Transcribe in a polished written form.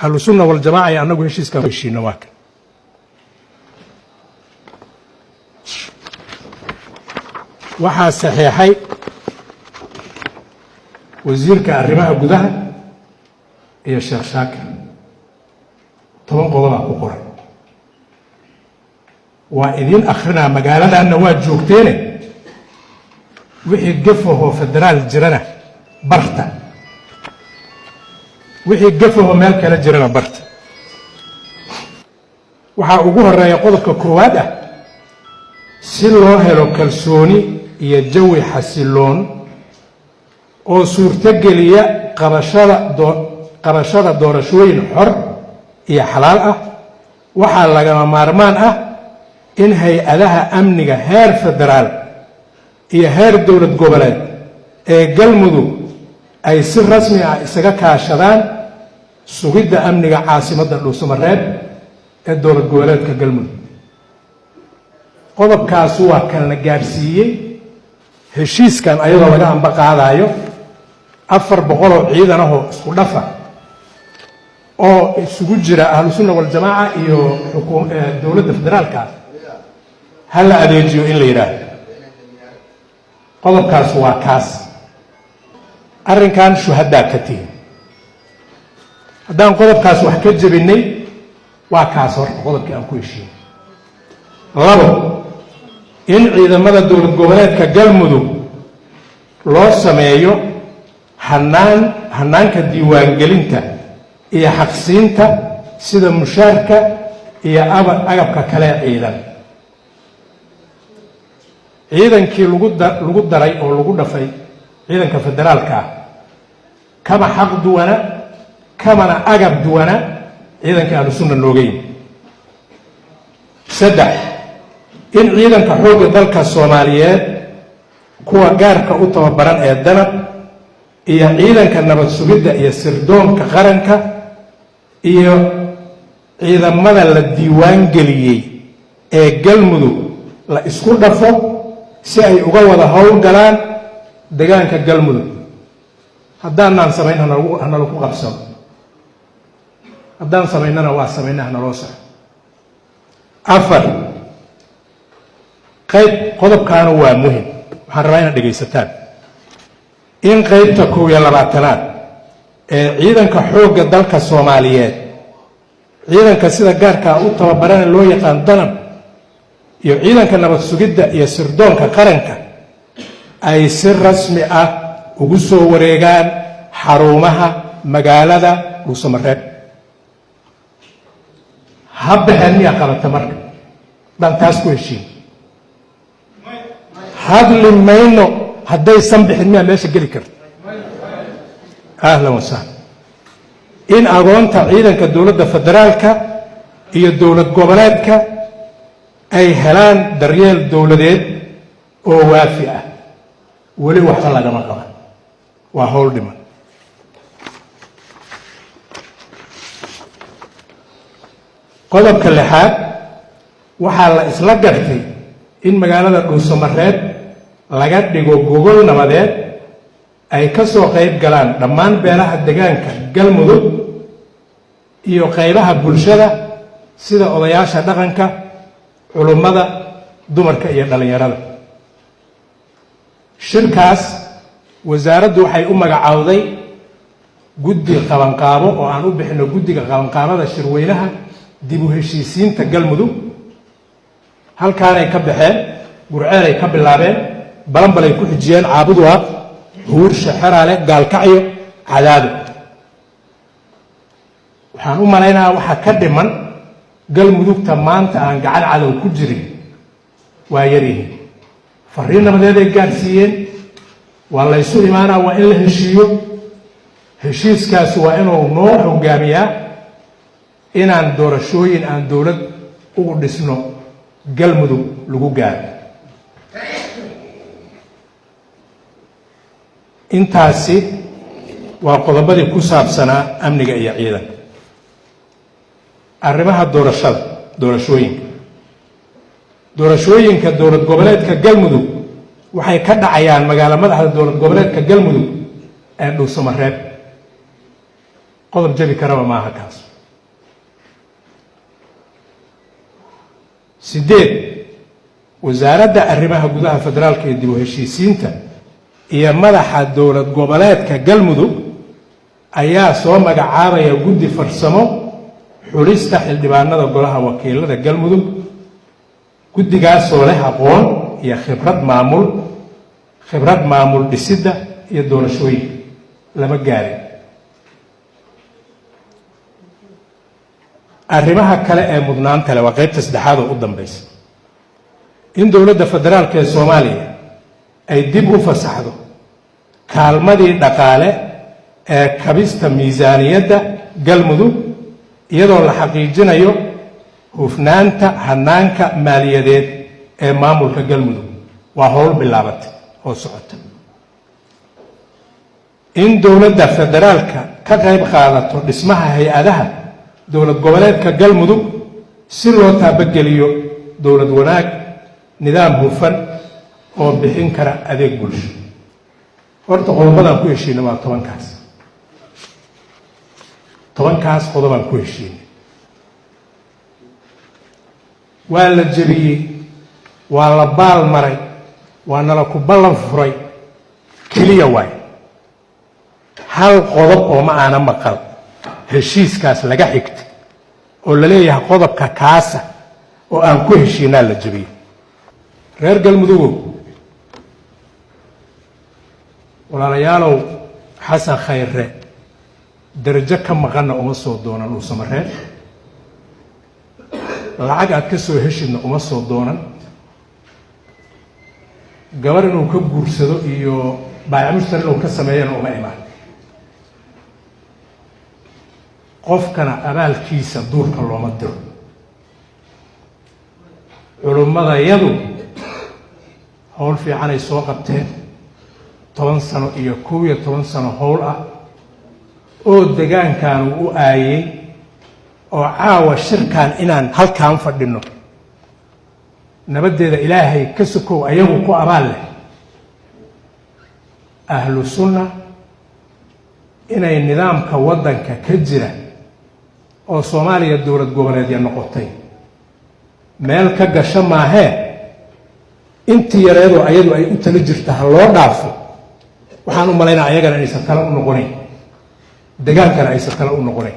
أهل السنة والجماعة أنه هشيس كان هشي نواك وحا صحيحي وزيرك الرماء قدها هي الشيخ شاكر طبعا قضاء قرى وإذن أخرنا مقالة أنه واجوكتين وحي قفه فدرال الجرنة برتا وحي قفه مالك الجرنة برتا وحا أقوه الرأي قضك كروادة سلو هلو كالسوني يجوي حسلون oo suurtageliya qabashada doorashooyin xor iyo xalaal ah waxa laga maarmaan ah in hay'adaha amniga heer federaal iyo heer dawlad goboleed ee galmudug ay si rasmi ah isaga kaashadaan sugidda amniga caasimadda Dhuusamareeb ee dawlad goboleedka galmudug qodobkaas waa kan la gaarsiiyay heshiiskan ayadoo laga amba qaadayo 400 ciidanaho isku dhafa oo isugu jira ahlu sunna wal jamaa iyo dawladda federaalka hal adeejiyo in la yiraahdo qodobkaas waa kaas arrinkan shuhada ka tiin haddaan qodobkaas wax ka jabinay waa kaas horta qodobkii aan ku heshiin labo in ciidamada dawlad goboleedka galmudug loo sameeyo hanaanka diiwaangelinta iyo xaqsiinta sida mushaarka iyo agabka kale ciidan ciidankii lagu daray oo lagu dhafay ciidanka federaalka kama xaq duwana kamana agab duwana ciidanka ahlu sunna noogeyn saddex in ciidanka xoogga dalka Soomaaliyeed kuwa gaarka u tababaran ee danab iyo ciidanka nabad sugidda iyo sirdoonka qaranka iyo ciidamada la diiwaan geliyay ee galmudug la isku dhafo si ay uga wada howlgalaan deegaanka galmudug haddaan sameynana hana ku qabsano haddaan sameynana waa sameynaa naloo sax afar qayb qodobkaana waa muhiim waxaan rabaa inaad dhegaysataan in qaybta 12aad ee ciidanka xoogga dalka Soomaaliyeed ciidanka sida gaarka u tababaran loo yaqaan danab iyo ciidanka nabad sugidda iyo sirdoonka qaranka ay si rasmi ah ugu soo wareegaan xarumaha magaalada Dhuusamareeb habbahan ya qabata marka dan taas ku heshiin hadli mayno hadday sanbixin miyaa meesha geli karta ahlan wasahlan in agoonta ciidanka dawladda federaalka iyo dawlad goboleedka ay helaan daryeel dawladeed oo waafi ah weli waxba lagama qaban waa howl dhiman qodobka lixaad waxaa la isla gartay in magaalada Dhuusamareeb laga dhigo gogol nabadeed ay ka soo qayb galaan dhammaan beelaha deegaanka galmudug iyo qaybaha bulshada sida odayaasha dhaqanka culimada dumarka iyo dhalinyarada shirkaas wasaaraddu waxay u magacaawday guddi qabanqaabo oo aan u bixino guddiga qabanqaabada shirweynaha dib u heshiisiinta galmudug halkaanay ka baxeen gurceelay ka bilaabeen balanbalay ku xijiyeen caabudu ah huur shaxaraale gaalkacyo cadaado waxaan u malaynayaa waxa ka dhiman galmudugta maanta aan gacan cadow ku jirin waa yaryihiin fariin nabadeed ay gaarsiiyeen waa la isu imaanaa waa in la heshiiyo heshiiskaasi waa inuu noo hogaamiyaa inaan doorashooyin aan dawlad ugu dhisno galmudug lagu gaaro intaasi waa qodobadii ku saabsanaa amniga iyo ciidanka arrimaha doorashooyinka dowlad goboleedka galmudug waxay ka dhacayaan magaalo madaxda dowlad goboleedka galmudug ee Dhuusamareeb qodob jabi karaba maaha kaas sideed wasaaradda arrimaha gudaha federaalka ee dib u heshiisiinta iyo madaxa dowlad goboleedka galmudug ayaa soo magacaabaya guddi farsamo xulista xildhibaanada golaha wakiilada galmudug guddigaasoo leh aqoon iyo khibrad maamul dhisidda iyo doorashooyinka lama gaarin arrimaha kale ee mudnaanta leh waa qaybta saddexaad oo u dambaysa in dowladda federaalka ee soomaaliya ay dib u fasaxdo kaalmadii dhaqaale ee kabista miisaaniyadda galmudug iyadoo la xaqiijinayo hufnaanta hanaanka maaliyadeed ee maamulka galmudug waa howl bilaabatay oo socota in dowladda federaalka ka qayb qaadato dhismaha hay-adaha dowlad goboleedka galmudug si loo taabageliyo dowlad wanaag nidaam hufan oo bixin kara adeeg bulsho horta qodobadaan ku heshiinay waa tobankaas qodobaan ku heshiinay waa la jebiyey waa la baal maray waa nala ku ballan furay keliya waay hal qodob oo ma aana maqal heshiiskaas laga xigta oo la leeyahay qodobka kaasa oo aan ku heshiinaa la jebiyey reer galmudugow walaalayaalow xasan khayre darajo ka maqanna uma soo doonan dhuusamareeb lacag aad ka soo heshidna uma soo doonan gabar inuu ka guursado iyo baayamushtar inuu ka sameeyana uma imaan qofkana abaalkiisa duurka looma diro culummadayadu howl fiicanay soo qabteen 10 sano iyo 11 sano howl ah oo deegaankan u aayay oo caawa shirkan inaan halkaan fadhino nabadeeda ilaahay ka sokow ayagu ku abaal leh ahlu sunna inay nidaamka wadanka ka jira oo Soomaaliya dowlad goboleedya noqotay meel ka gasho maahee intii yareedo ayadu ay u tala jirta loo dhaafo waxaan u maleynaa ayagana inaysan kala u noqonayn deegaankana aysan kala u noqonayn